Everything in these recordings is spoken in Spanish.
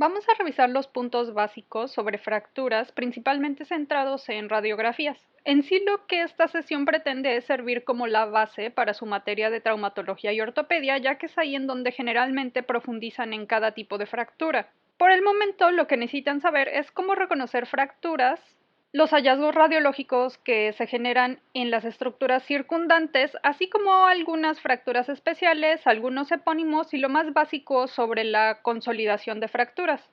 Vamos a revisar los puntos básicos sobre fracturas, principalmente centrados en radiografías. En sí, lo que esta sesión pretende es servir como la base para su materia de traumatología y ortopedia, ya que es ahí en donde generalmente profundizan en cada tipo de fractura. Por el momento, lo que necesitan saber es cómo reconocer fracturas, los hallazgos radiológicos que se generan en las estructuras circundantes, así como algunas fracturas especiales, algunos epónimos y lo más básico sobre la consolidación de fracturas.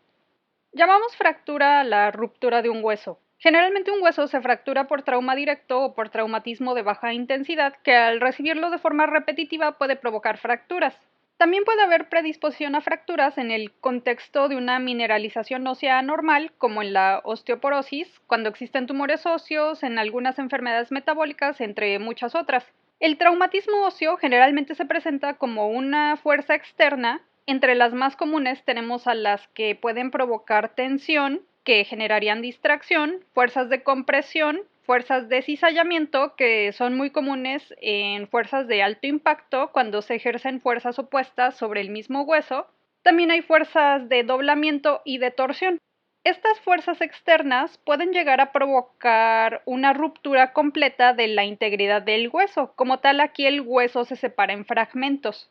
Llamamos fractura a la ruptura de un hueso. Generalmente un hueso se fractura por trauma directo o por traumatismo de baja intensidad que al recibirlo de forma repetitiva puede provocar fracturas. También puede haber predisposición a fracturas en el contexto de una mineralización ósea anormal, como en la osteoporosis, cuando existen tumores óseos, en algunas enfermedades metabólicas, entre muchas otras. El traumatismo óseo generalmente se presenta como una fuerza externa. Entre las más comunes tenemos a las que pueden provocar tensión, que generarían distracción, fuerzas de compresión, fuerzas de cizallamiento, que son muy comunes en fuerzas de alto impacto cuando se ejercen fuerzas opuestas sobre el mismo hueso. También hay fuerzas de doblamiento y de torsión. Estas fuerzas externas pueden llegar a provocar una ruptura completa de la integridad del hueso. Como tal, aquí el hueso se separa en fragmentos.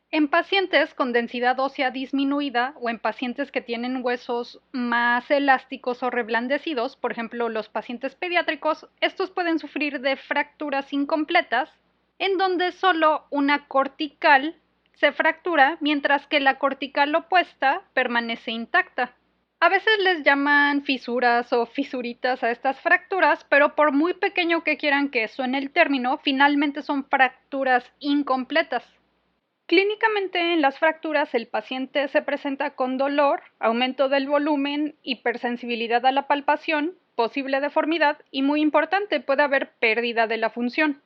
En pacientes con densidad ósea disminuida o en pacientes que tienen huesos más elásticos o reblandecidos, por ejemplo los pacientes pediátricos, estos pueden sufrir de fracturas incompletas, en donde solo una cortical se fractura, mientras que la cortical opuesta permanece intacta. A veces les llaman fisuras o fisuritas a estas fracturas, pero por muy pequeño que quieran que suene el término, finalmente son fracturas incompletas. Clínicamente, en las fracturas el paciente se presenta con dolor, aumento del volumen, hipersensibilidad a la palpación, posible deformidad y, muy importante, puede haber pérdida de la función.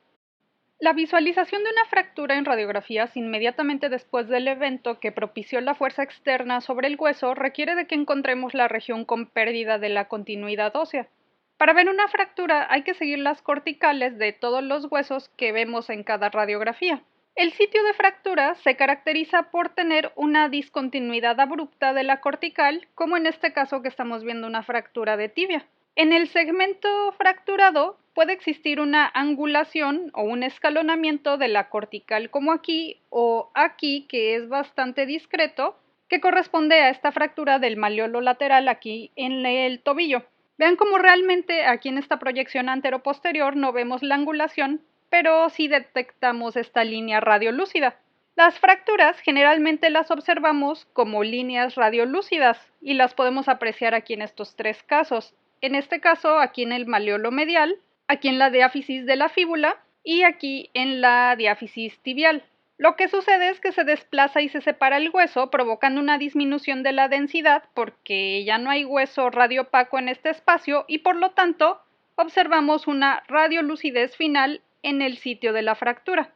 La visualización de una fractura en radiografías inmediatamente después del evento que propició la fuerza externa sobre el hueso requiere de que encontremos la región con pérdida de la continuidad ósea. Para ver una fractura hay que seguir las corticales de todos los huesos que vemos en cada radiografía. El sitio de fractura se caracteriza por tener una discontinuidad abrupta de la cortical, como en este caso que estamos viendo una fractura de tibia. En el segmento fracturado puede existir una angulación o un escalonamiento de la cortical como aquí o aquí, que es bastante discreto, que corresponde a esta fractura del malleolo lateral aquí en el tobillo. Vean cómo realmente aquí en esta proyección anteroposterior no vemos la angulación, pero sí detectamos esta línea radiolúcida. Las fracturas generalmente las observamos como líneas radiolúcidas y las podemos apreciar aquí en estos tres casos. En este caso, aquí en el malleolo medial, aquí en la diáfisis de la fíbula y aquí en la diáfisis tibial. Lo que sucede es que se desplaza y se separa el hueso, provocando una disminución de la densidad porque ya no hay hueso radiopaco en este espacio y por lo tanto observamos una radiolucidez final en el sitio de la fractura.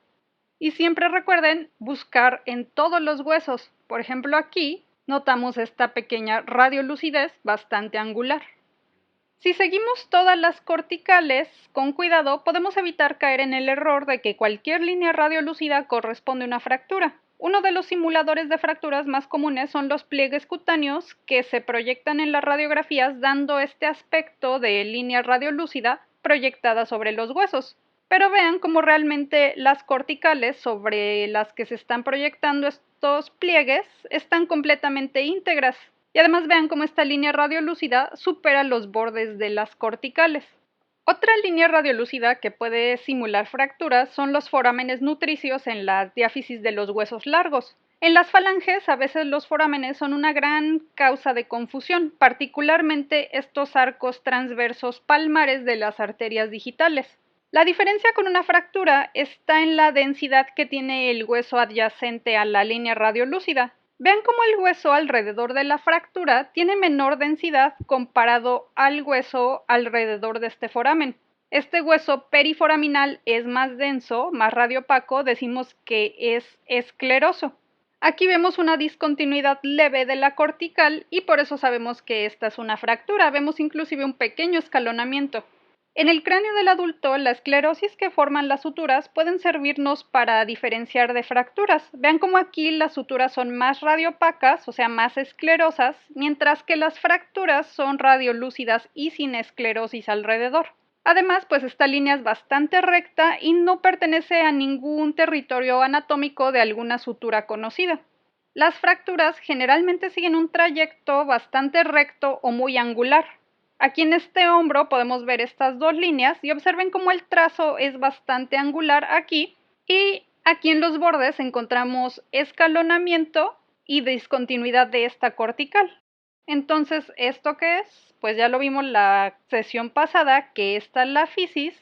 Y siempre recuerden buscar en todos los huesos. Por ejemplo, aquí notamos esta pequeña radiolucidez bastante angular. Si seguimos todas las corticales con cuidado, podemos evitar caer en el error de que cualquier línea radiolúcida corresponde a una fractura. Uno de los simuladores de fracturas más comunes son los pliegues cutáneos que se proyectan en las radiografías dando este aspecto de línea radiolúcida proyectada sobre los huesos. Pero vean cómo realmente las corticales sobre las que se están proyectando estos pliegues están completamente íntegras. Y además vean cómo esta línea radiolúcida supera los bordes de las corticales. Otra línea radiolúcida que puede simular fracturas son los forámenes nutricios en las diáfisis de los huesos largos. En las falanges, a veces los forámenes son una gran causa de confusión, particularmente estos arcos transversos palmares de las arterias digitales. La diferencia con una fractura está en la densidad que tiene el hueso adyacente a la línea radiolúcida. Vean cómo el hueso alrededor de la fractura tiene menor densidad comparado al hueso alrededor de este foramen. Este hueso periforaminal es más denso, más radiopaco, decimos que es escleroso. Aquí vemos una discontinuidad leve de la cortical y por eso sabemos que esta es una fractura. Vemos inclusive un pequeño escalonamiento. En el cráneo del adulto, la esclerosis que forman las suturas pueden servirnos para diferenciar de fracturas. Vean cómo aquí las suturas son más radiopacas, o sea, más esclerosas, mientras que las fracturas son radiolúcidas y sin esclerosis alrededor. Además, pues esta línea es bastante recta y no pertenece a ningún territorio anatómico de alguna sutura conocida. Las fracturas generalmente siguen un trayecto bastante recto o muy angular. Aquí en este hombro podemos ver estas dos líneas y observen cómo el trazo es bastante angular aquí y aquí en los bordes encontramos escalonamiento y discontinuidad de esta cortical. Entonces, ¿esto qué es? Pues ya lo vimos la sesión pasada, que esta es la fisis,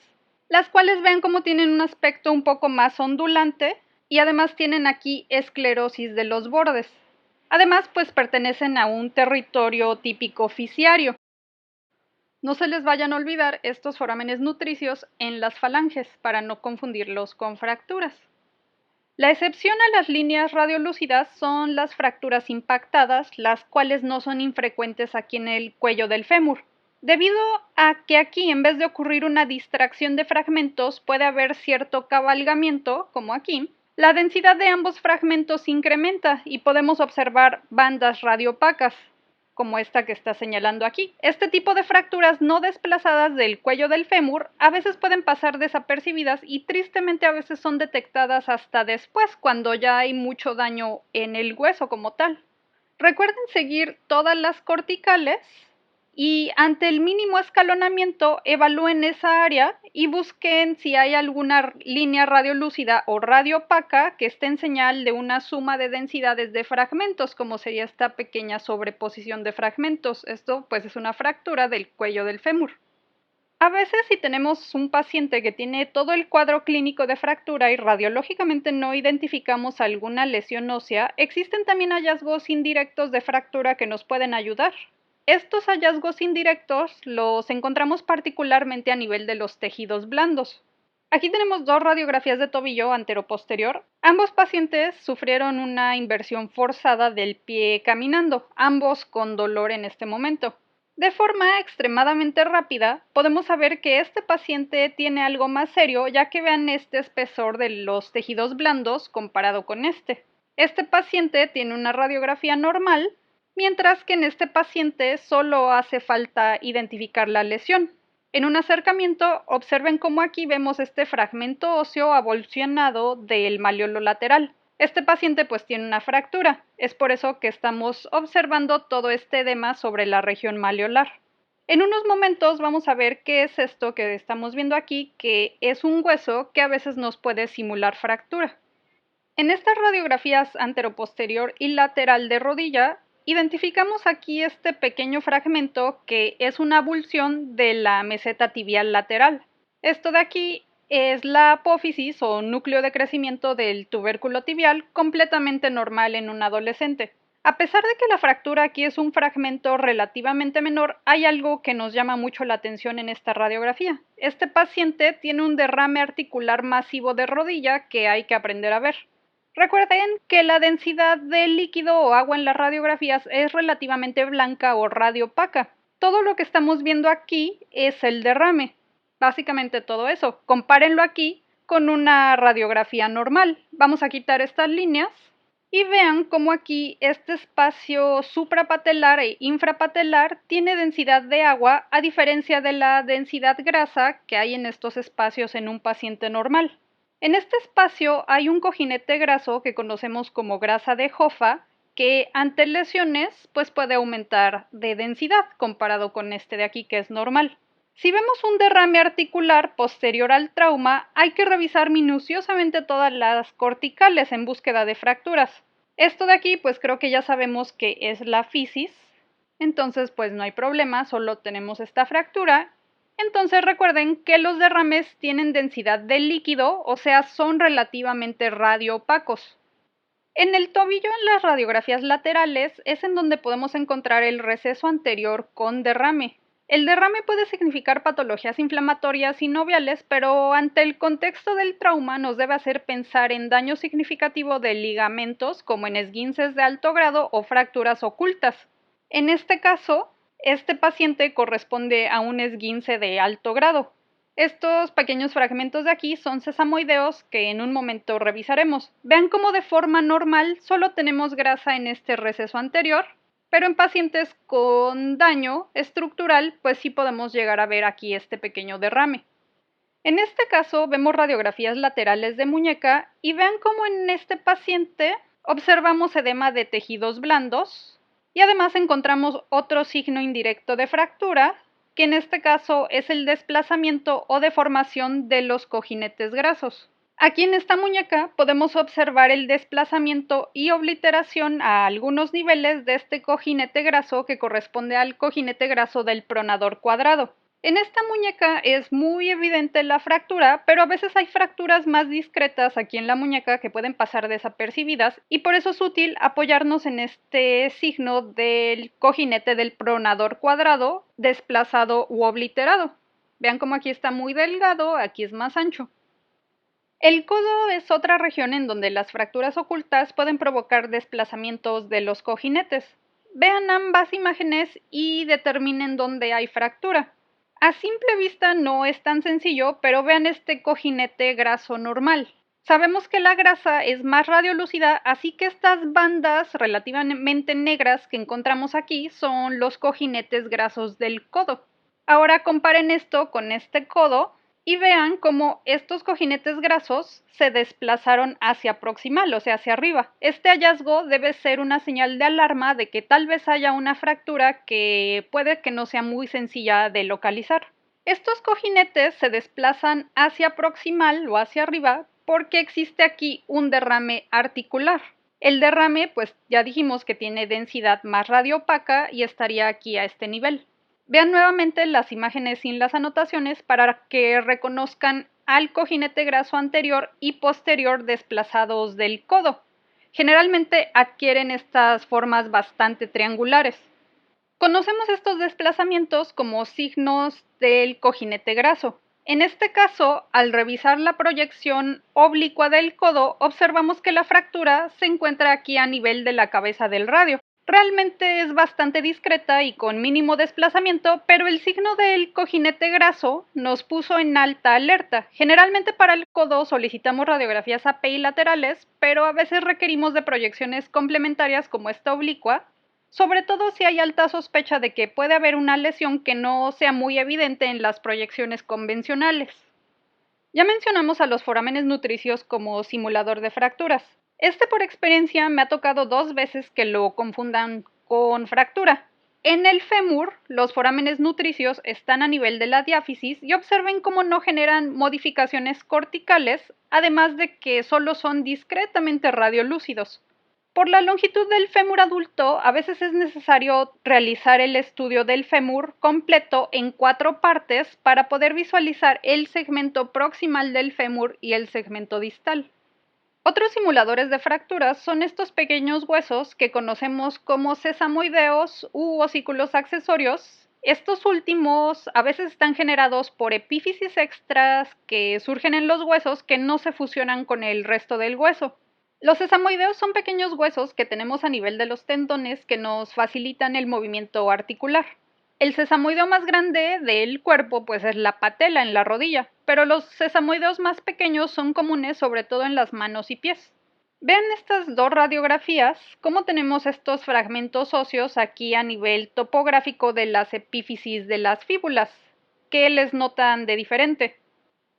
las cuales ven cómo tienen un aspecto un poco más ondulante y además tienen aquí esclerosis de los bordes. Además, pues pertenecen a un territorio típico fisiario. No se les vayan a olvidar estos forámenes nutricios en las falanges para no confundirlos con fracturas. La excepción a las líneas radiolúcidas son las fracturas impactadas, las cuales no son infrecuentes aquí en el cuello del fémur. Debido a que aquí, en vez de ocurrir una distracción de fragmentos, puede haber cierto cabalgamiento, como aquí, la densidad de ambos fragmentos incrementa y podemos observar bandas radiopacas, como esta que está señalando aquí. Este tipo de fracturas no desplazadas del cuello del fémur a veces pueden pasar desapercibidas y tristemente a veces son detectadas hasta después, cuando ya hay mucho daño en el hueso como tal. Recuerden seguir todas las corticales y ante el mínimo escalonamiento evalúen esa área y busquen si hay alguna línea radiolúcida o radiopaca que esté en señal de una suma de densidades de fragmentos, como sería esta pequeña sobreposición de fragmentos. Esto pues es una fractura del cuello del fémur. A veces si tenemos un paciente que tiene todo el cuadro clínico de fractura y radiológicamente no identificamos alguna lesión ósea, existen también hallazgos indirectos de fractura que nos pueden ayudar. Estos hallazgos indirectos los encontramos particularmente a nivel de los tejidos blandos. Aquí tenemos dos radiografías de tobillo antero-posterior. Ambos pacientes sufrieron una inversión forzada del pie caminando, ambos con dolor en este momento. De forma extremadamente rápida, podemos saber que este paciente tiene algo más serio, ya que vean este espesor de los tejidos blandos comparado con este. Este paciente tiene una radiografía normal, mientras que en este paciente solo hace falta identificar la lesión. En un acercamiento, observen cómo aquí vemos este fragmento óseo avulsionado del malleolo lateral. Este paciente pues tiene una fractura, es por eso que estamos observando todo este edema sobre la región malleolar. En unos momentos vamos a ver qué es esto que estamos viendo aquí, que es un hueso que a veces nos puede simular fractura. En estas radiografías anteroposterior y lateral de rodilla, identificamos aquí este pequeño fragmento que es una avulsión de la meseta tibial lateral. Esto de aquí es la apófisis o núcleo de crecimiento del tubérculo tibial, completamente normal en un adolescente. A pesar de que la fractura aquí es un fragmento relativamente menor, hay algo que nos llama mucho la atención en esta radiografía. Este paciente tiene un derrame articular masivo de rodilla que hay que aprender a ver. Recuerden que la densidad de líquido o agua en las radiografías es relativamente blanca o radiopaca. Todo lo que estamos viendo aquí es el derrame. Básicamente todo eso. Compárenlo aquí con una radiografía normal. Vamos a quitar estas líneas y vean cómo aquí este espacio suprapatelar e infrapatelar tiene densidad de agua a diferencia de la densidad grasa que hay en estos espacios en un paciente normal. En este espacio hay un cojinete graso que conocemos como grasa de Hoffa que ante lesiones pues puede aumentar de densidad comparado con este de aquí que es normal. Si vemos un derrame articular posterior al trauma, hay que revisar minuciosamente todas las corticales en búsqueda de fracturas. Esto de aquí, pues creo que ya sabemos que es la fisis, entonces pues no hay problema, solo tenemos esta fractura. Entonces recuerden que los derrames tienen densidad de líquido, o sea, son relativamente radioopacos. En el tobillo, en las radiografías laterales, es en donde podemos encontrar el receso anterior con derrame. El derrame puede significar patologías inflamatorias sinoviales, pero ante el contexto del trauma nos debe hacer pensar en daño significativo de ligamentos, como en esguinces de alto grado o fracturas ocultas. En este caso, este paciente corresponde a un esguince de alto grado. Estos pequeños fragmentos de aquí son sesamoideos que en un momento revisaremos. Vean cómo de forma normal solo tenemos grasa en este receso anterior, pero en pacientes con daño estructural, pues sí podemos llegar a ver aquí este pequeño derrame. En este caso vemos radiografías laterales de muñeca y vean cómo en este paciente observamos edema de tejidos blandos y además encontramos otro signo indirecto de fractura, que en este caso es el desplazamiento o deformación de los cojinetes grasos. Aquí en esta muñeca podemos observar el desplazamiento y obliteración a algunos niveles de este cojinete graso que corresponde al cojinete graso del pronador cuadrado. En esta muñeca es muy evidente la fractura, pero a veces hay fracturas más discretas aquí en la muñeca que pueden pasar desapercibidas y por eso es útil apoyarnos en este signo del cojinete del pronador cuadrado, desplazado u obliterado. Vean cómo aquí está muy delgado, aquí es más ancho. El codo es otra región en donde las fracturas ocultas pueden provocar desplazamientos de los cojinetes. Vean ambas imágenes y determinen dónde hay fractura. A simple vista no es tan sencillo, pero vean este cojinete graso normal. Sabemos que la grasa es más radiolúcida, así que estas bandas relativamente negras que encontramos aquí son los cojinetes grasos del codo. Ahora comparen esto con este codo y vean cómo estos cojinetes grasos se desplazaron hacia proximal, o sea, hacia arriba. Este hallazgo debe ser una señal de alarma de que tal vez haya una fractura que puede que no sea muy sencilla de localizar. Estos cojinetes se desplazan hacia proximal o hacia arriba porque existe aquí un derrame articular. El derrame, pues ya dijimos que tiene densidad más radioopaca y estaría aquí a este nivel. Vean nuevamente las imágenes sin las anotaciones para que reconozcan al cojinete graso anterior y posterior desplazados del codo. Generalmente adquieren estas formas bastante triangulares. Conocemos estos desplazamientos como signos del cojinete graso. En este caso, al revisar la proyección oblicua del codo, observamos que la fractura se encuentra aquí a nivel de la cabeza del radio. Realmente es bastante discreta y con mínimo desplazamiento, pero el signo del cojinete graso nos puso en alta alerta. Generalmente para el codo solicitamos radiografías API laterales, pero a veces requerimos de proyecciones complementarias como esta oblicua, sobre todo si hay alta sospecha de que puede haber una lesión que no sea muy evidente en las proyecciones convencionales. Ya mencionamos a los forámenes nutricios como simulador de fracturas. Este por experiencia me ha tocado 2 veces que lo confundan con fractura. En el fémur, los forámenes nutricios están a nivel de la diáfisis y observen cómo no generan modificaciones corticales, además de que solo son discretamente radiolúcidos. Por la longitud del fémur adulto, a veces es necesario realizar el estudio del fémur completo en 4 partes para poder visualizar el segmento proximal del fémur y el segmento distal. Otros simuladores de fracturas son estos pequeños huesos que conocemos como sesamoideos u osículos accesorios. Estos últimos a veces están generados por epífisis extras que surgen en los huesos que no se fusionan con el resto del hueso. Los sesamoideos son pequeños huesos que tenemos a nivel de los tendones que nos facilitan el movimiento articular. El sesamoideo más grande del cuerpo pues es la patela en la rodilla, pero los sesamoideos más pequeños son comunes sobre todo en las manos y pies. Vean estas dos radiografías, cómo tenemos estos fragmentos óseos aquí a nivel topográfico de las epífisis de las fíbulas. ¿Qué les notan de diferente?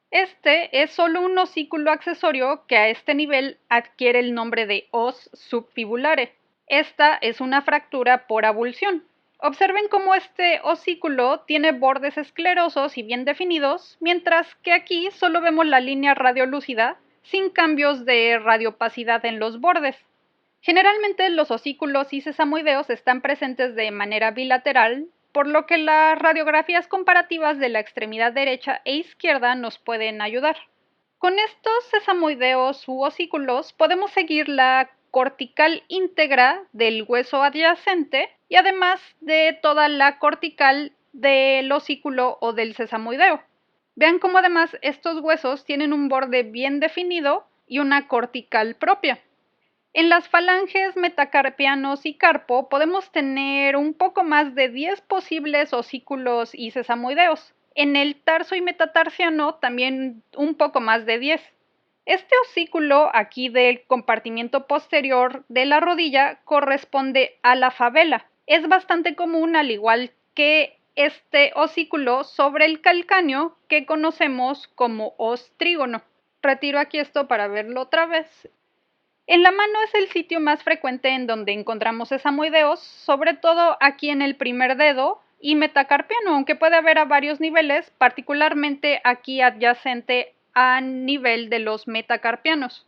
Este es solo un osículo accesorio que a este nivel adquiere el nombre de os subfibulare. Esta es una fractura por abulsión. Observen cómo este osículo tiene bordes esclerosos y bien definidos, mientras que aquí solo vemos la línea radiolúcida sin cambios de radiopacidad en los bordes. Generalmente los osículos y sesamoideos están presentes de manera bilateral, por lo que las radiografías comparativas de la extremidad derecha e izquierda nos pueden ayudar. Con estos sesamoideos u osículos podemos seguir la cortical íntegra del hueso adyacente y además de toda la cortical del osículo o del sesamoideo. Vean cómo además estos huesos tienen un borde bien definido y una cortical propia. En las falanges metacarpianos y carpo podemos tener un poco más de 10 posibles osículos y sesamoideos. En el tarso y metatarsiano también un poco más de 10. Este osículo aquí del compartimiento posterior de la rodilla corresponde a la fabela. Es bastante común, al igual que este osículo, sobre el calcáneo que conocemos como os trígono. Retiro aquí esto para verlo otra vez. En la mano es el sitio más frecuente en donde encontramos sesamoideos, sobre todo aquí en el primer dedo, y metacarpiano, aunque puede haber a varios niveles, particularmente aquí adyacente a nivel de los metacarpianos.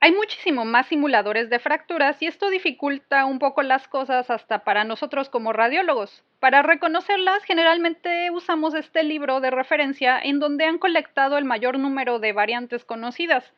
Hay muchísimo más simuladores de fracturas y esto dificulta un poco las cosas hasta para nosotros como radiólogos. Para reconocerlas, generalmente usamos este libro de referencia en donde han colectado el mayor número de variantes conocidas.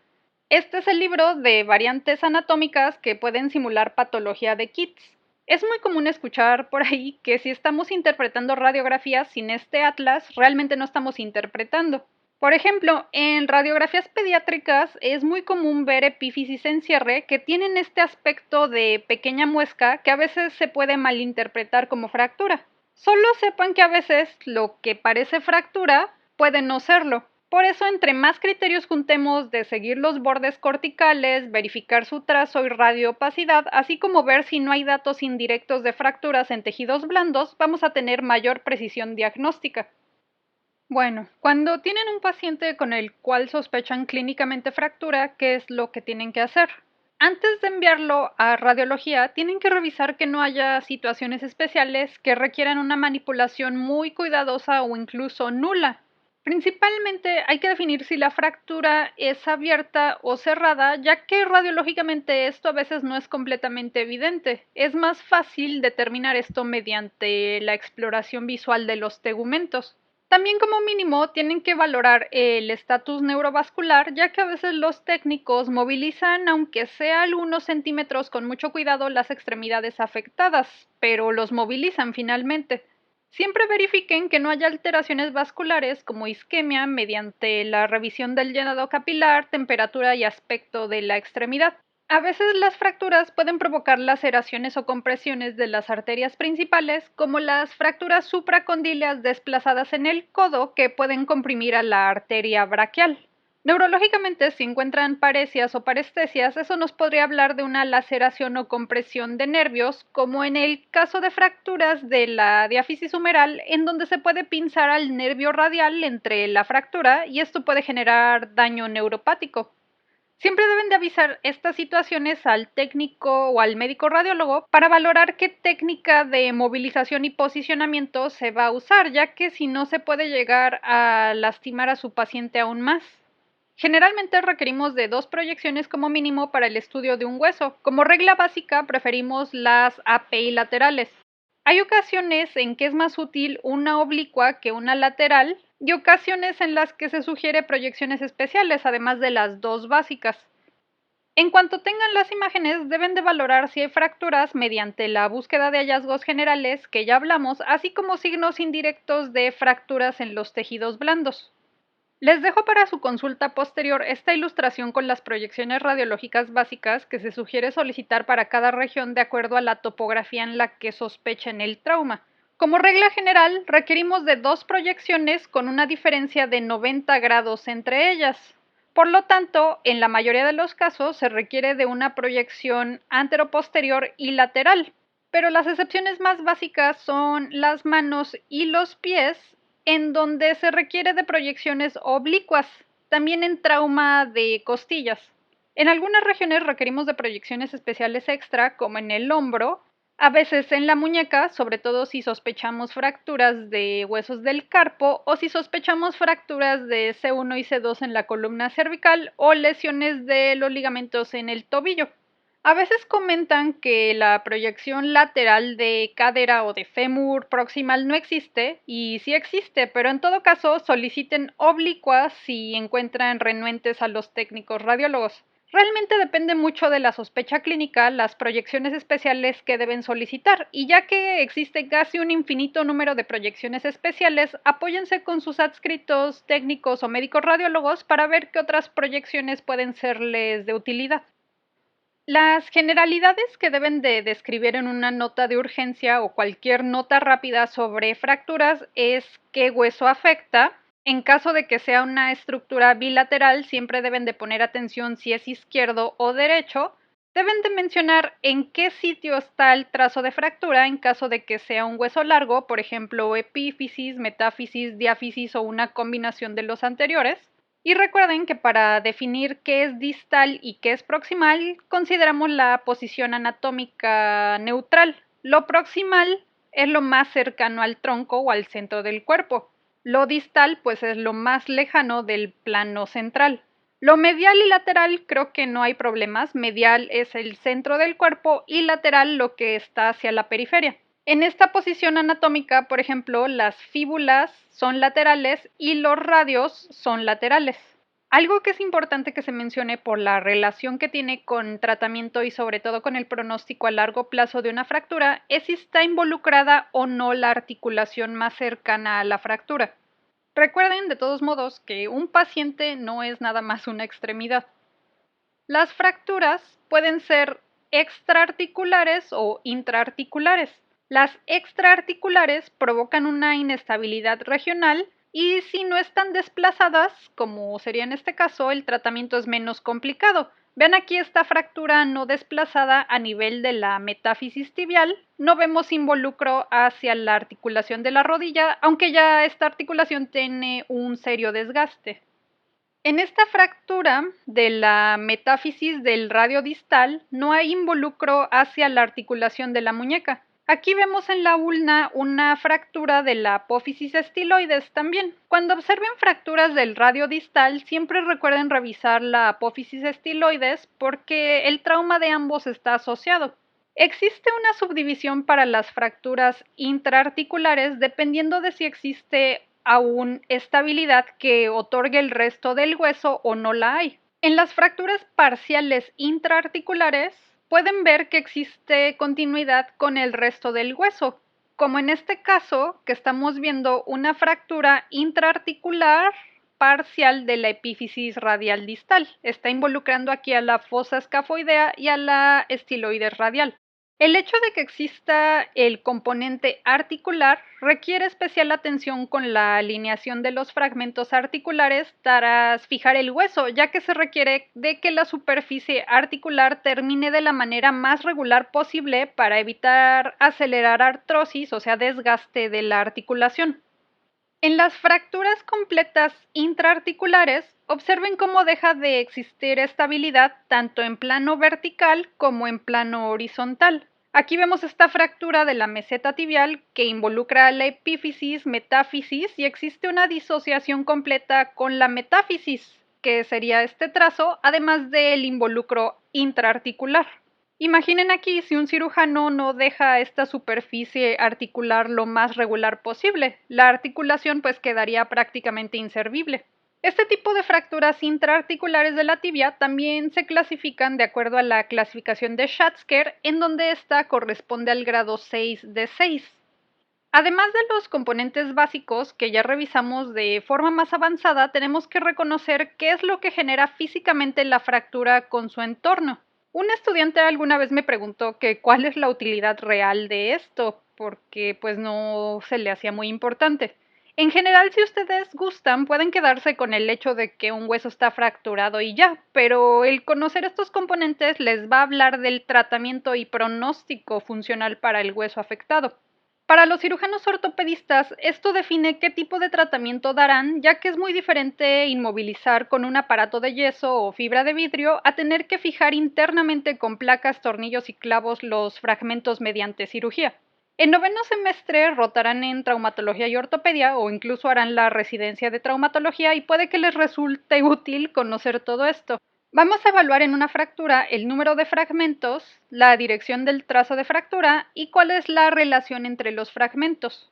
Este es el libro de variantes anatómicas que pueden simular patología de Kitts. Es muy común escuchar por ahí que si estamos interpretando radiografías sin este atlas, realmente no estamos interpretando. Por ejemplo, en radiografías pediátricas es muy común ver epífisis en cierre que tienen este aspecto de pequeña muesca que a veces se puede malinterpretar como fractura. Solo sepan que a veces lo que parece fractura puede no serlo. Por eso, entre más criterios juntemos de seguir los bordes corticales, verificar su trazo y radioopacidad, así como ver si no hay datos indirectos de fracturas en tejidos blandos, vamos a tener mayor precisión diagnóstica. Bueno, cuando tienen un paciente con el cual sospechan clínicamente fractura, ¿qué es lo que tienen que hacer? Antes de enviarlo a radiología, tienen que revisar que no haya situaciones especiales que requieran una manipulación muy cuidadosa o incluso nula. Principalmente hay que definir si la fractura es abierta o cerrada, ya que radiológicamente esto a veces no es completamente evidente. Es más fácil determinar esto mediante la exploración visual de los tegumentos. También como mínimo tienen que valorar el estatus neurovascular, ya que a veces los técnicos movilizan, aunque sea algunos centímetros con mucho cuidado, las extremidades afectadas, pero los movilizan finalmente. Siempre verifiquen que no haya alteraciones vasculares como isquemia mediante la revisión del llenado capilar, temperatura y aspecto de la extremidad. A veces las fracturas pueden provocar laceraciones o compresiones de las arterias principales, como las fracturas supracondíleas desplazadas en el codo que pueden comprimir a la arteria braquial. Neurológicamente, si encuentran paresias o parestesias, eso nos podría hablar de una laceración o compresión de nervios, como en el caso de fracturas de la diáfisis humeral, en donde se puede pinzar al nervio radial entre la fractura y esto puede generar daño neuropático. Siempre deben de avisar estas situaciones al técnico o al médico radiólogo para valorar qué técnica de movilización y posicionamiento se va a usar, ya que si no se puede llegar a lastimar a su paciente aún más. Generalmente requerimos de 2 proyecciones como mínimo para el estudio de un hueso. Como regla básica preferimos las API laterales. Hay ocasiones en que es más útil una oblicua que una lateral y ocasiones en las que se sugiere proyecciones especiales, además de las 2 básicas. En cuanto tengan las imágenes, deben de valorar si hay fracturas mediante la búsqueda de hallazgos generales que ya hablamos, así como signos indirectos de fracturas en los tejidos blandos. Les dejo para su consulta posterior esta ilustración con las proyecciones radiológicas básicas que se sugiere solicitar para cada región de acuerdo a la topografía en la que sospechen el trauma. Como regla general, requerimos de 2 proyecciones con una diferencia de 90 grados entre ellas. Por lo tanto, en la mayoría de los casos se requiere de una proyección anteroposterior y lateral, pero las excepciones más básicas son las manos y los pies, en donde se requiere de proyecciones oblicuas, también en trauma de costillas. En algunas regiones requerimos de proyecciones especiales extra, como en el hombro, a veces en la muñeca, sobre todo si sospechamos fracturas de huesos del carpo o si sospechamos fracturas de C1 y C2 en la columna cervical o lesiones de los ligamentos en el tobillo. A veces comentan que la proyección lateral de cadera o de fémur proximal no existe, y sí existe, pero en todo caso soliciten oblicuas si encuentran renuentes a los técnicos radiólogos. Realmente depende mucho de la sospecha clínica las proyecciones especiales que deben solicitar, y ya que existe casi un infinito número de proyecciones especiales, apóyense con sus adscritos técnicos o médicos radiólogos para ver qué otras proyecciones pueden serles de utilidad. Las generalidades que deben de describir en una nota de urgencia o cualquier nota rápida sobre fracturas es qué hueso afecta. En caso de que sea una estructura bilateral, siempre deben de poner atención si es izquierdo o derecho. Deben de mencionar en qué sitio está el trazo de fractura en caso de que sea un hueso largo, por ejemplo, epífisis, metáfisis, diáfisis o una combinación de los anteriores. Y recuerden que para definir qué es distal y qué es proximal, consideramos la posición anatómica neutral. Lo proximal es lo más cercano al tronco o al centro del cuerpo. Lo distal, pues, es lo más lejano del plano central. Lo medial y lateral creo que no hay problemas. Medial es el centro del cuerpo y lateral lo que está hacia la periferia. En esta posición anatómica, por ejemplo, las fíbulas son laterales y los radios son laterales. Algo que es importante que se mencione por la relación que tiene con tratamiento y sobre todo con el pronóstico a largo plazo de una fractura es si está involucrada o no la articulación más cercana a la fractura. Recuerden de todos modos que un paciente no es nada más una extremidad. Las fracturas pueden ser extraarticulares o intraarticulares. Las extraarticulares provocan una inestabilidad regional y si no están desplazadas, como sería en este caso, el tratamiento es menos complicado. Vean aquí esta fractura no desplazada a nivel de la metáfisis tibial. No vemos involucro hacia la articulación de la rodilla, aunque ya esta articulación tiene un serio desgaste. En esta fractura de la metáfisis del radio distal no hay involucro hacia la articulación de la muñeca. Aquí vemos en la ulna una fractura de la apófisis estiloides también. Cuando observen fracturas del radio distal, siempre recuerden revisar la apófisis estiloides porque el trauma de ambos está asociado. Existe una subdivisión para las fracturas intraarticulares dependiendo de si existe aún estabilidad que otorgue el resto del hueso o no la hay. En las fracturas parciales intraarticulares pueden ver que existe continuidad con el resto del hueso, como en este caso que estamos viendo una fractura intraarticular parcial de la epífisis radial distal. Está involucrando aquí a la fosa escafoidea y a la estiloides radial. El hecho de que exista el componente articular requiere especial atención con la alineación de los fragmentos articulares tras fijar el hueso, ya que se requiere de que la superficie articular termine de la manera más regular posible para evitar acelerar artrosis, o sea, desgaste de la articulación. En las fracturas completas intraarticulares, observen cómo deja de existir estabilidad tanto en plano vertical como en plano horizontal. Aquí vemos esta fractura de la meseta tibial que involucra la epífisis, metáfisis y existe una disociación completa con la metáfisis, que sería este trazo, además del involucro intraarticular. Imaginen aquí si un cirujano no deja esta superficie articular lo más regular posible, la articulación pues quedaría prácticamente inservible. Este tipo de fracturas intraarticulares de la tibia también se clasifican de acuerdo a la clasificación de Schatzker, en donde esta corresponde al grado 6 de 6. Además de los componentes básicos que ya revisamos de forma más avanzada, tenemos que reconocer qué es lo que genera físicamente la fractura con su entorno. Un estudiante alguna vez me preguntó que cuál es la utilidad real de esto, porque pues no se le hacía muy importante. En general, si ustedes gustan, pueden quedarse con el hecho de que un hueso está fracturado y ya, pero el conocer estos componentes les va a hablar del tratamiento y pronóstico funcional para el hueso afectado. Para los cirujanos ortopedistas, esto define qué tipo de tratamiento darán, ya que es muy diferente inmovilizar con un aparato de yeso o fibra de vidrio a tener que fijar internamente con placas, tornillos y clavos los fragmentos mediante cirugía. En noveno semestre rotarán en traumatología y ortopedia o incluso harán la residencia de traumatología y puede que les resulte útil conocer todo esto. Vamos a evaluar en una fractura el número de fragmentos, la dirección del trazo de fractura y cuál es la relación entre los fragmentos.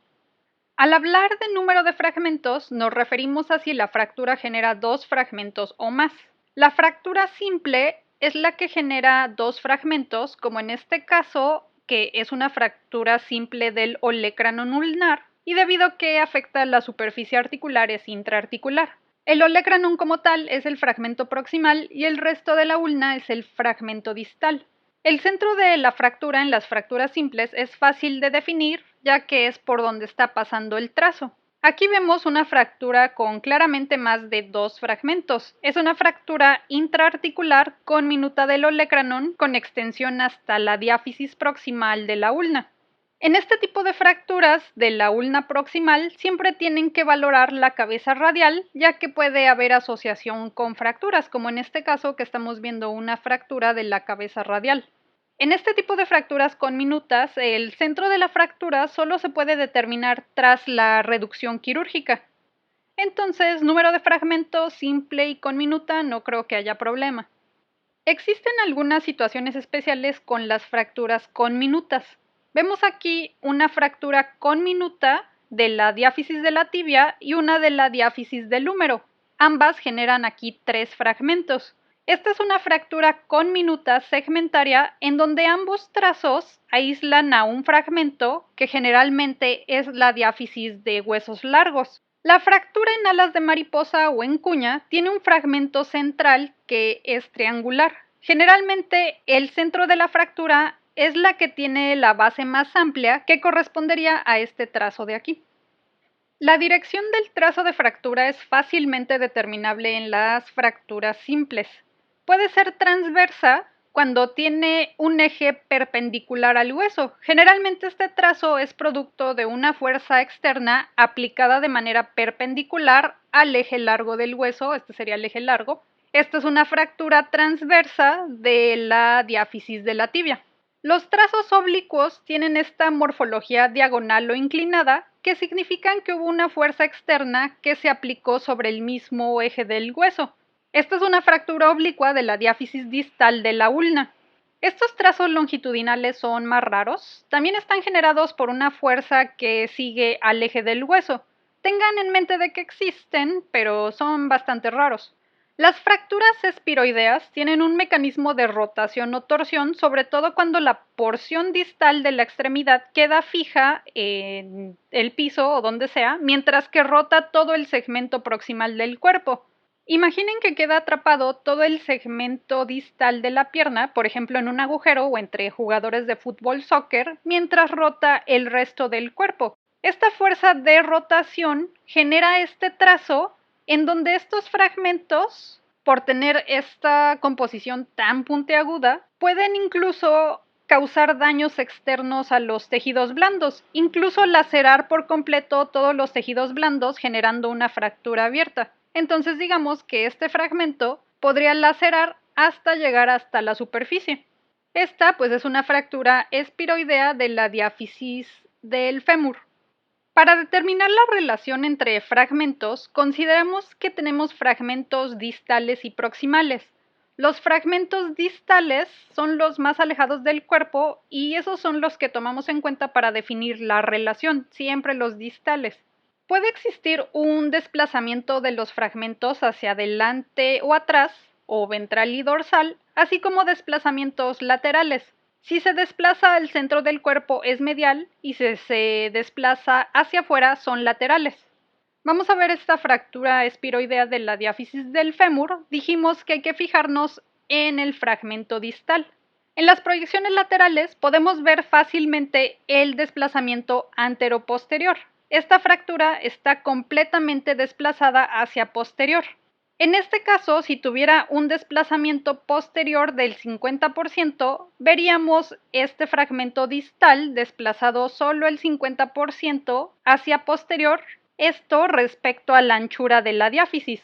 Al hablar de número de fragmentos, nos referimos a si la fractura genera dos fragmentos o más. La fractura simple es la que genera dos fragmentos, como en este caso, que es una fractura simple del olecranon ulnar, y debido a que afecta la superficie articular es intraarticular. El olecranon como tal es el fragmento proximal y el resto de la ulna es el fragmento distal. El centro de la fractura en las fracturas simples es fácil de definir, ya que es por donde está pasando el trazo. Aquí vemos una fractura con claramente más de dos fragmentos. Es una fractura intraarticular con minuta del olecranon con extensión hasta la diáfisis proximal de la ulna. En este tipo de fracturas de la ulna proximal siempre tienen que valorar la cabeza radial, ya que puede haber asociación con fracturas, como en este caso que estamos viendo una fractura de la cabeza radial. En este tipo de fracturas con minutas, el centro de la fractura solo se puede determinar tras la reducción quirúrgica. Entonces, número de fragmentos simple y con minuta no creo que haya problema. Existen algunas situaciones especiales con las fracturas con minutas. Vemos aquí una fractura con minuta de la diáfisis de la tibia y una de la diáfisis del húmero. Ambas generan aquí tres fragmentos. Esta es una fractura con minuta segmentaria en donde ambos trazos aíslan a un fragmento que generalmente es la diáfisis de huesos largos. La fractura en alas de mariposa o en cuña tiene un fragmento central que es triangular. Generalmente el centro de la fractura es la que tiene la base más amplia que correspondería a este trazo de aquí. La dirección del trazo de fractura es fácilmente determinable en las fracturas simples. Puede ser transversa cuando tiene un eje perpendicular al hueso. Generalmente este trazo es producto de una fuerza externa aplicada de manera perpendicular al eje largo del hueso, este sería el eje largo. Esta es una fractura transversa de la diáfisis de la tibia. Los trazos oblicuos tienen esta morfología diagonal o inclinada, que significan que hubo una fuerza externa que se aplicó sobre el mismo eje del hueso. Esta es una fractura oblicua de la diáfisis distal de la ulna. Estos trazos longitudinales son más raros. También están generados por una fuerza que sigue al eje del hueso. Tengan en mente de que existen, pero son bastante raros. Las fracturas espiroideas tienen un mecanismo de rotación o torsión, sobre todo cuando la porción distal de la extremidad queda fija en el piso o donde sea, mientras que rota todo el segmento proximal del cuerpo. Imaginen que queda atrapado todo el segmento distal de la pierna, por ejemplo en un agujero o entre jugadores de fútbol soccer, mientras rota el resto del cuerpo. Esta fuerza de rotación genera este trazo en donde estos fragmentos, por tener esta composición tan puntiaguda, pueden incluso causar daños externos a los tejidos blandos, incluso lacerar por completo todos los tejidos blandos generando una fractura abierta. Entonces digamos que este fragmento podría lacerar hasta llegar hasta la superficie. Esta pues es una fractura espiroidea de la diáfisis del fémur. Para determinar la relación entre fragmentos, consideramos que tenemos fragmentos distales y proximales. Los fragmentos distales son los más alejados del cuerpo y esos son los que tomamos en cuenta para definir la relación, siempre los distales. Puede existir un desplazamiento de los fragmentos hacia adelante o atrás, o ventral y dorsal, así como desplazamientos laterales. Si se desplaza al centro del cuerpo es medial y si se desplaza hacia afuera son laterales. Vamos a ver esta fractura espiroidea de la diáfisis del fémur. Dijimos que hay que fijarnos en el fragmento distal. En las proyecciones laterales podemos ver fácilmente el desplazamiento antero-posterior. Esta fractura está completamente desplazada hacia posterior. En este caso, si tuviera un desplazamiento posterior del 50%, veríamos este fragmento distal desplazado solo el 50% hacia posterior, esto respecto a la anchura de la diáfisis.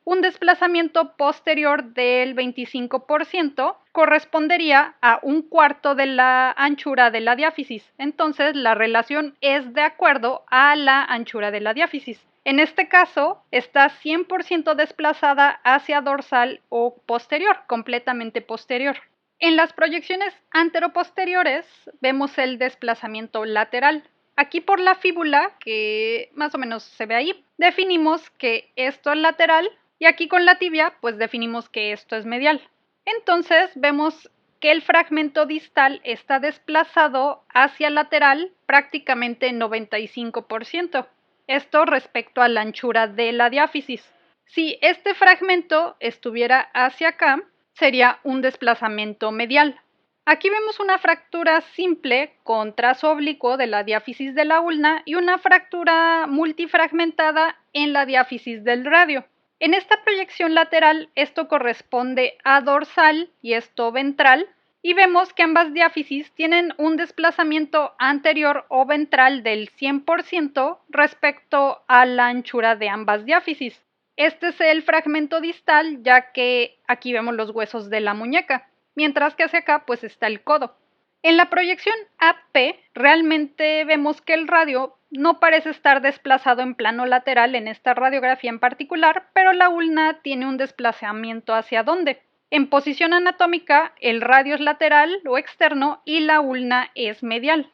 Un desplazamiento posterior del 25% correspondería a un cuarto de la anchura de la diáfisis. Entonces, la relación es de acuerdo a la anchura de la diáfisis. En este caso, está 100% desplazada hacia dorsal o posterior, completamente posterior. En las proyecciones anteroposteriores vemos el desplazamiento lateral. Aquí por la fíbula, que más o menos se ve ahí, definimos que esto es lateral y aquí con la tibia, pues definimos que esto es medial. Entonces vemos que el fragmento distal está desplazado hacia lateral prácticamente 95%. Esto respecto a la anchura de la diáfisis. Si este fragmento estuviera hacia acá, sería un desplazamiento medial. Aquí vemos una fractura simple con trazo oblicuo de la diáfisis de la ulna y una fractura multifragmentada en la diáfisis del radio. En esta proyección lateral, esto corresponde a dorsal y esto ventral, y vemos que ambas diáfisis tienen un desplazamiento anterior o ventral del 100% respecto a la anchura de ambas diáfisis. Este es el fragmento distal, ya que aquí vemos los huesos de la muñeca, mientras que hacia acá pues está el codo. En la proyección AP realmente vemos que el radio no parece estar desplazado en plano lateral en esta radiografía en particular, pero la ulna tiene un desplazamiento hacia dónde. En posición anatómica, el radio es lateral o externo y la ulna es medial.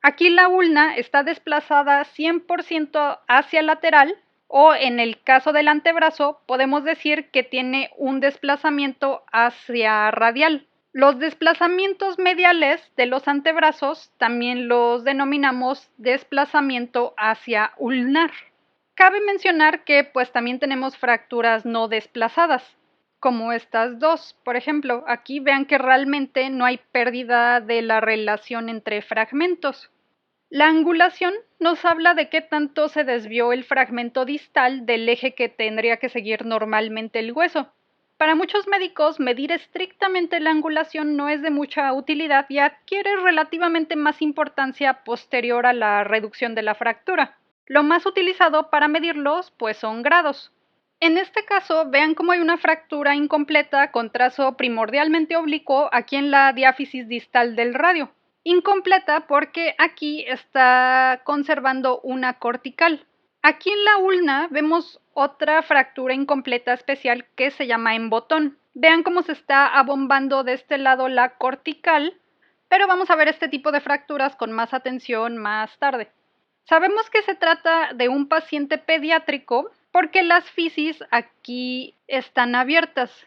Aquí la ulna está desplazada 100% hacia lateral, o en el caso del antebrazo podemos decir que tiene un desplazamiento hacia radial. Los desplazamientos mediales de los antebrazos también los denominamos desplazamiento hacia ulnar. Cabe mencionar que pues también tenemos fracturas no desplazadas, como estas dos. Por ejemplo, aquí vean que realmente no hay pérdida de la relación entre fragmentos. La angulación nos habla de qué tanto se desvió el fragmento distal del eje que tendría que seguir normalmente el hueso. Para muchos médicos, medir estrictamente la angulación no es de mucha utilidad y adquiere relativamente más importancia posterior a la reducción de la fractura. Lo más utilizado para medirlos, pues son grados. En este caso, vean cómo hay una fractura incompleta con trazo primordialmente oblicuo aquí en la diáfisis distal del radio. Incompleta porque aquí está conservando una cortical. Aquí en la ulna vemos otra fractura incompleta especial que se llama embotón. Vean cómo se está abombando de este lado la cortical, pero vamos a ver este tipo de fracturas con más atención más tarde. Sabemos que se trata de un paciente pediátrico porque las fisis aquí están abiertas.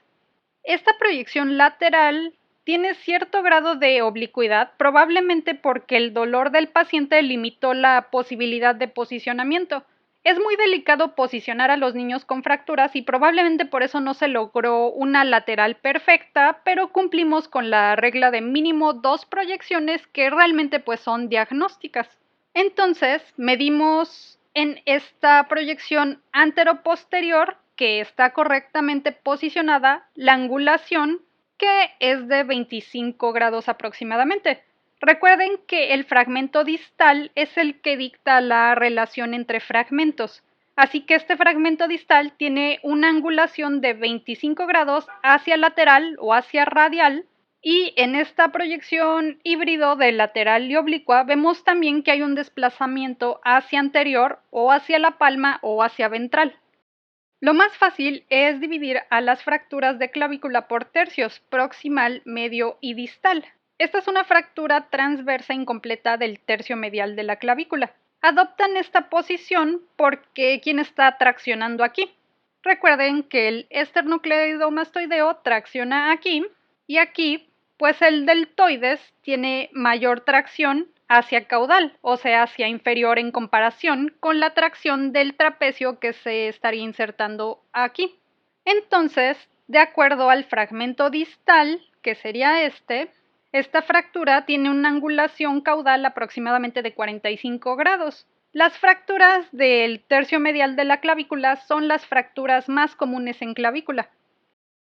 Esta proyección lateral tiene cierto grado de oblicuidad, probablemente porque el dolor del paciente limitó la posibilidad de posicionamiento. Es muy delicado posicionar a los niños con fracturas y probablemente por eso no se logró una lateral perfecta, pero cumplimos con la regla de mínimo 2 proyecciones que realmente pues son diagnósticas. Entonces, medimos en esta proyección anteroposterior, que está correctamente posicionada, la angulación, que es de 25 grados aproximadamente. Recuerden que el fragmento distal es el que dicta la relación entre fragmentos, así que este fragmento distal tiene una angulación de 25 grados hacia lateral o hacia radial, y en esta proyección híbrido de lateral y oblicua vemos también que hay un desplazamiento hacia anterior o hacia la palma o hacia ventral. Lo más fácil es dividir a las fracturas de clavícula por tercios, proximal, medio y distal. Esta es una fractura transversa incompleta del tercio medial de la clavícula. Adoptan esta posición porque ¿quién está traccionando aquí? Recuerden que el esternucleidomastoideo tracciona aquí y aquí, pues el deltoides tiene mayor tracción hacia caudal, o sea, hacia inferior en comparación con la tracción del trapecio que se estaría insertando aquí. Entonces, de acuerdo al fragmento distal, que sería esta fractura tiene una angulación caudal aproximadamente de 45 grados. Las fracturas del tercio medial de la clavícula son las fracturas más comunes en clavícula.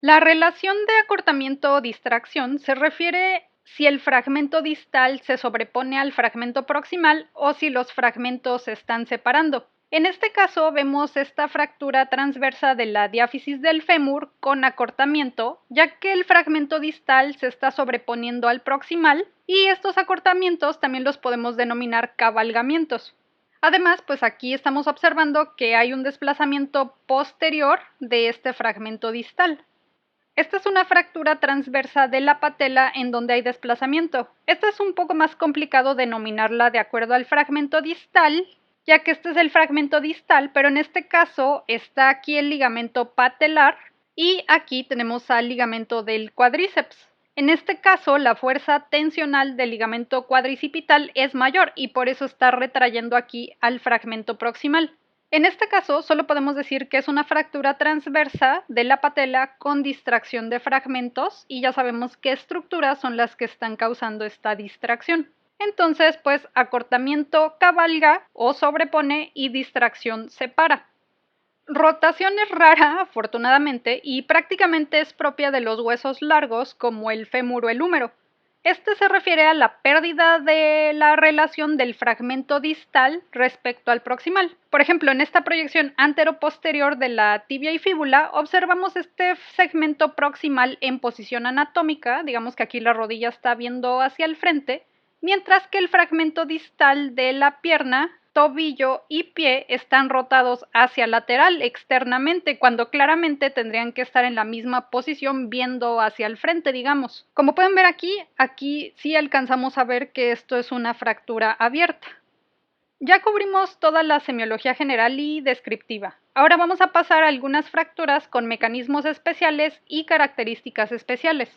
La relación de acortamiento o distracción se refiere si el fragmento distal se sobrepone al fragmento proximal o si los fragmentos se están separando. En este caso vemos esta fractura transversa de la diáfisis del fémur con acortamiento, ya que el fragmento distal se está sobreponiendo al proximal y estos acortamientos también los podemos denominar cabalgamientos. Además, pues aquí estamos observando que hay un desplazamiento posterior de este fragmento distal. Esta es una fractura transversa de la patela en donde hay desplazamiento. Esto es un poco más complicado denominarla de acuerdo al fragmento distal, ya que este es el fragmento distal, pero en este caso está aquí el ligamento patelar y aquí tenemos al ligamento del cuádriceps. En este caso, la fuerza tensional del ligamento cuadricipital es mayor y por eso está retrayendo aquí al fragmento proximal. En este caso, solo podemos decir que es una fractura transversa de la patela con distracción de fragmentos y ya sabemos qué estructuras son las que están causando esta distracción. Entonces, pues acortamiento cabalga o sobrepone y distracción separa. Rotación es rara, afortunadamente, y prácticamente es propia de los huesos largos como el fémur o el húmero. Este se refiere a la pérdida de la relación del fragmento distal respecto al proximal. Por ejemplo, en esta proyección antero-posterior de la tibia y fíbula, observamos este segmento proximal en posición anatómica, digamos que aquí la rodilla está viendo hacia el frente, mientras que el fragmento distal de la pierna, tobillo y pie están rotados hacia lateral externamente, cuando claramente tendrían que estar en la misma posición viendo hacia el frente, digamos. Como pueden ver aquí sí alcanzamos a ver que esto es una fractura abierta. Ya cubrimos toda la semiología general y descriptiva. Ahora vamos a pasar a algunas fracturas con mecanismos especiales y características especiales.